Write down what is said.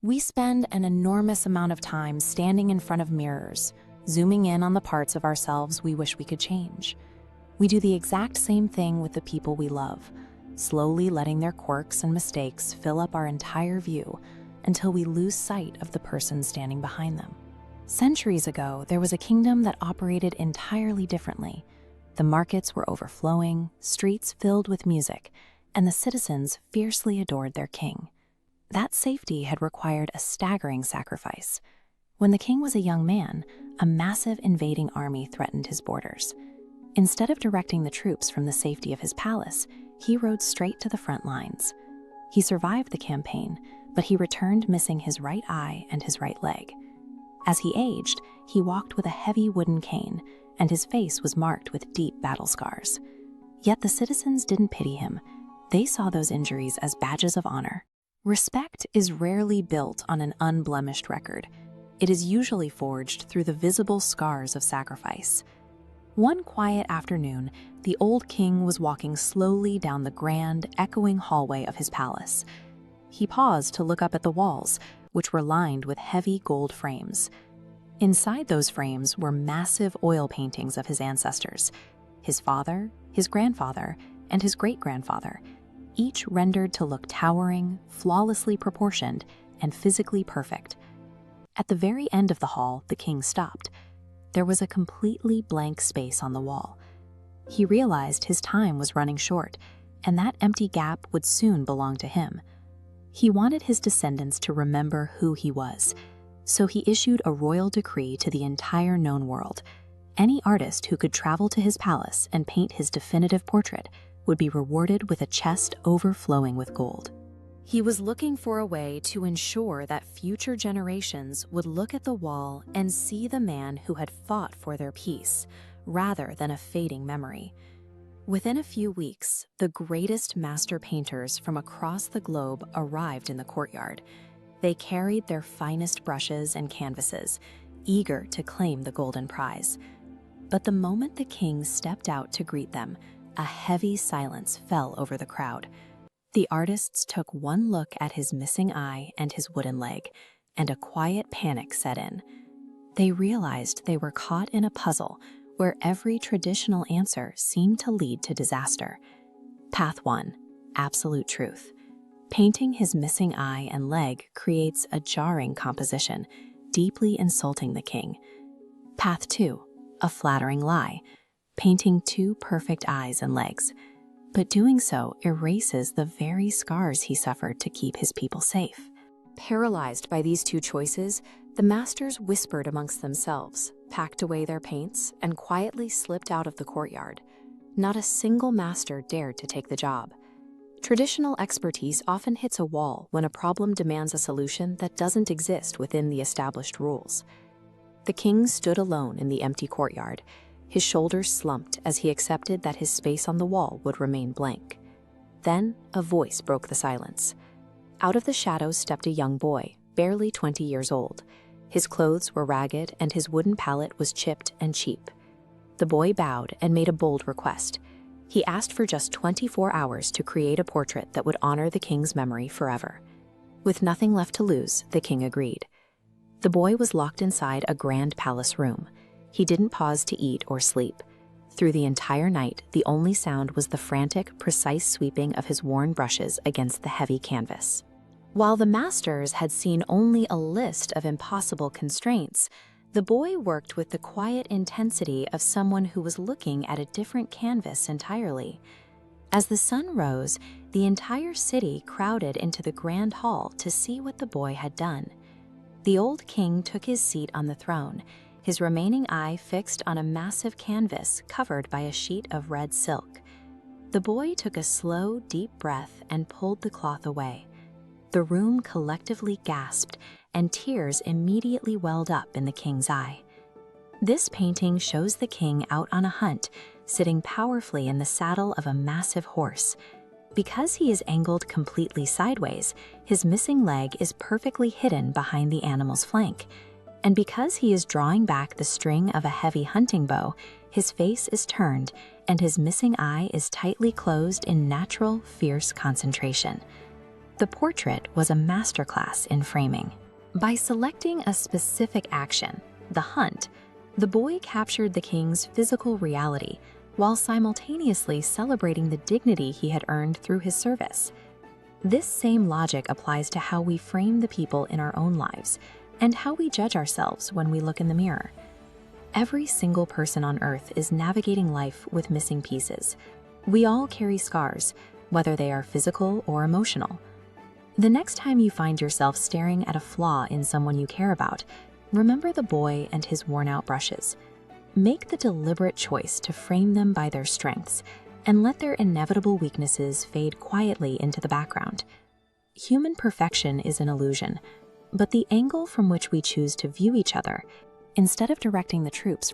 We spend an enormous amount of time standing in front of mirrors, zooming in on the parts of ourselves we wish we could change. We do the exact same thing with the people we love, slowly letting their quirks and mistakes fill up our entire view until we lose sight of the person standing behind them. Centuries ago, there was a kingdom that operated entirely differently. The markets were overflowing, streets filled with music, and the citizens fiercely adored their king. That safety had required a staggering sacrifice. When the king was a young man, a massive invading army threatened his borders. Instead of directing the troops from the safety of his palace, he rode straight to the front lines. He survived the campaign, but he returned missing his right eye and his right leg. As he aged, he walked with a heavy wooden cane, and his face was marked with deep battle scars. Yet the citizens didn't pity him. They saw those injuries as badges of honor. Respect is rarely built on an unblemished record. It is usually forged through the visible scars of sacrifice. One quiet afternoon, the old king was walking slowly down the grand, echoing hallway of his palace. He paused to look up at the walls, which were lined with heavy gold frames. Inside those frames were massive oil paintings of his ancestors, his father, his grandfather, and his great-grandfather, each rendered to look towering, flawlessly proportioned, and physically perfect. At the very end of the hall, the king stopped. There was a completely blank space on the wall. He realized his time was running short, and that empty gap would soon belong to him. He wanted his descendants to remember who he was, so he issued a royal decree to the entire known world. Any artist who could travel to his palace and paint his definitive portrait would be rewarded with a chest overflowing with gold. He was looking for a way to ensure that future generations would look at the wall and see the man who had fought for their peace, rather than a fading memory. Within a few weeks, the greatest master painters from across the globe arrived in the courtyard. They carried their finest brushes and canvases, eager to claim the golden prize. But the moment the king stepped out to greet them, a heavy silence fell over the crowd. The artists took one look at his missing eye and his wooden leg, and a quiet panic set in. They realized they were caught in a puzzle where every traditional answer seemed to lead to disaster. Path 1. Absolute truth. Painting his missing eye and leg creates a jarring composition, deeply insulting the king. Path 2. A flattering lie. Painting two perfect eyes and legs. But doing so erases the very scars he suffered to keep his people safe. Paralyzed by these two choices, the masters whispered amongst themselves, packed away their paints, and quietly slipped out of the courtyard. Not a single master dared to take the job. Traditional expertise often hits a wall when a problem demands a solution that doesn't exist within the established rules. The king stood alone in the empty courtyard. His shoulders slumped as he accepted that his space on the wall would remain blank. Then a voice broke the silence. Out of the shadows stepped a young boy, barely 20 years old. His clothes were ragged and his wooden palette was chipped and cheap. The boy bowed and made a bold request. He asked for just 24 hours to create a portrait that would honor the king's memory forever. With nothing left to lose, the king agreed. The boy was locked inside a grand palace room. He didn't pause to eat or sleep. Through the entire night, the only sound was the frantic, precise sweeping of his worn brushes against the heavy canvas. While the masters had seen only a list of impossible constraints, the boy worked with the quiet intensity of someone who was looking at a different canvas entirely. As the sun rose, the entire city crowded into the grand hall to see what the boy had done. The old king took his seat on the throne, his remaining eye fixed on a massive canvas covered by a sheet of red silk. The boy took a slow, deep breath and pulled the cloth away. The room collectively gasped, and tears immediately welled up in the king's eye. This painting shows the king out on a hunt, sitting powerfully in the saddle of a massive horse. Because he is angled completely sideways, his missing leg is perfectly hidden behind the animal's flank. And because he is drawing back the string of a heavy hunting bow, his face is turned, and his missing eye is tightly closed in natural, fierce concentration. The portrait was a masterclass in framing. By selecting a specific action, the hunt, the boy captured the king's physical reality while simultaneously celebrating the dignity he had earned through his service. This same logic applies to how we frame the people in our own lives and how we judge ourselves when we look in the mirror. Every single person on Earth is navigating life with missing pieces. We all carry scars, whether they are physical or emotional. The next time you find yourself staring at a flaw in someone you care about, remember the boy and his worn-out brushes. Make the deliberate choice to frame them by their strengths and let their inevitable weaknesses fade quietly into the background. Human perfection is an illusion, but the angle from which we choose to view each other, instead of directing the troops